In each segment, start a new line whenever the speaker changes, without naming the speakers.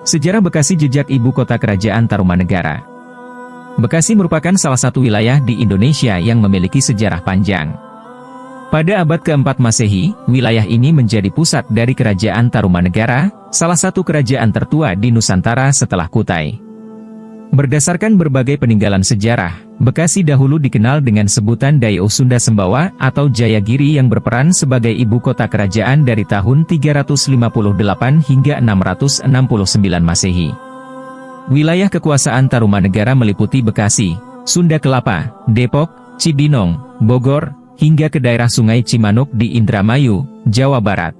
Sejarah Bekasi jejak ibu kota kerajaan Tarumanegara. Bekasi merupakan salah satu wilayah di Indonesia yang memiliki sejarah panjang. Pada abad ke-4 Masehi, wilayah ini menjadi pusat dari kerajaan Tarumanegara, salah satu kerajaan tertua di Nusantara setelah Kutai. Berdasarkan berbagai peninggalan sejarah, Bekasi dahulu dikenal dengan sebutan Dayo Sunda Sembawa atau Jayagiri yang berperan sebagai ibu kota kerajaan dari tahun 358 hingga 669 Masehi. Wilayah kekuasaan Tarumanegara meliputi Bekasi, Sunda Kelapa, Depok, Cibinong, Bogor, hingga ke daerah Sungai Cimanuk di Indramayu, Jawa Barat.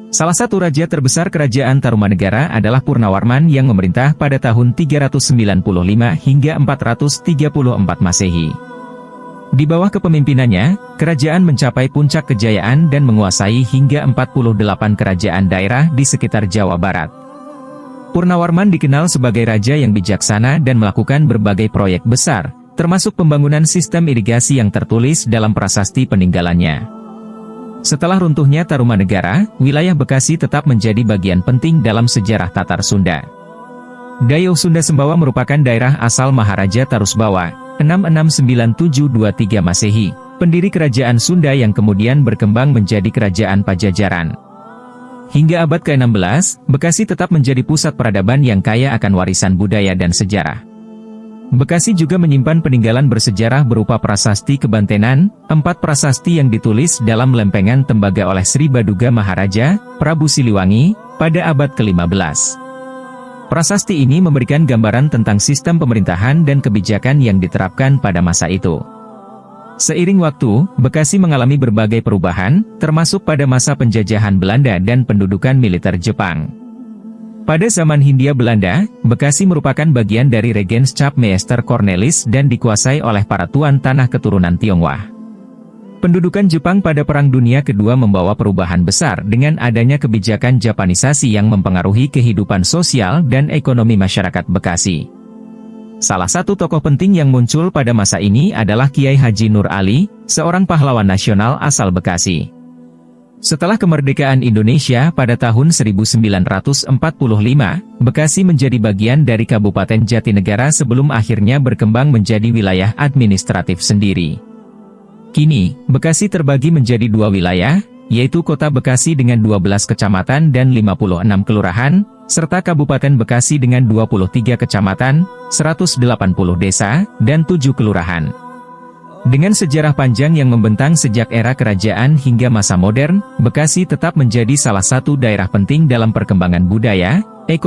Salah satu raja terbesar kerajaan Tarumanegara adalah Purnawarman yang memerintah pada tahun 395 hingga 434 Masehi. Di bawah kepemimpinannya, kerajaan mencapai puncak kejayaan dan menguasai hingga 48 kerajaan daerah di sekitar Jawa Barat. Purnawarman dikenal sebagai raja yang bijaksana dan melakukan berbagai proyek besar, termasuk pembangunan sistem irigasi yang tertulis dalam prasasti peninggalannya. Setelah runtuhnya Tarumanegara, wilayah Bekasi tetap menjadi bagian penting dalam sejarah Tatar Sunda. Dayo Sunda Sembawa merupakan daerah asal Maharaja Tarusbawa, 669-723 Masehi, pendiri kerajaan Sunda yang kemudian berkembang menjadi kerajaan Pajajaran. Hingga abad ke-16, Bekasi tetap menjadi pusat peradaban yang kaya akan warisan budaya dan sejarah. Bekasi juga menyimpan peninggalan bersejarah berupa prasasti Kebantenan, 4 prasasti yang ditulis dalam lempengan tembaga oleh Sri Baduga Maharaja, Prabu Siliwangi, pada abad ke-15. Prasasti ini memberikan gambaran tentang sistem pemerintahan dan kebijakan yang diterapkan pada masa itu. Seiring waktu, Bekasi mengalami berbagai perubahan, termasuk pada masa penjajahan Belanda dan pendudukan militer Jepang. Pada zaman Hindia Belanda, Bekasi merupakan bagian dari Regentschap Meester Cornelis dan dikuasai oleh para tuan tanah keturunan Tionghoa. Pendudukan Jepang pada Perang Dunia Kedua membawa perubahan besar dengan adanya kebijakan Japanisasi yang mempengaruhi kehidupan sosial dan ekonomi masyarakat Bekasi. Salah satu tokoh penting yang muncul pada masa ini adalah Kiai Haji Nur Ali, seorang pahlawan nasional asal Bekasi. Setelah kemerdekaan Indonesia pada tahun 1945, Bekasi menjadi bagian dari Kabupaten Jatinegara sebelum akhirnya berkembang menjadi wilayah administratif sendiri. Kini, Bekasi terbagi menjadi 2 wilayah, yaitu Kota Bekasi dengan 12 kecamatan dan 56 kelurahan, serta Kabupaten Bekasi dengan 23 kecamatan, 180 desa, dan 7 kelurahan. Dengan sejarah panjang yang membentang sejak era kerajaan hingga masa modern, Bekasi tetap menjadi salah satu daerah penting dalam perkembangan budaya,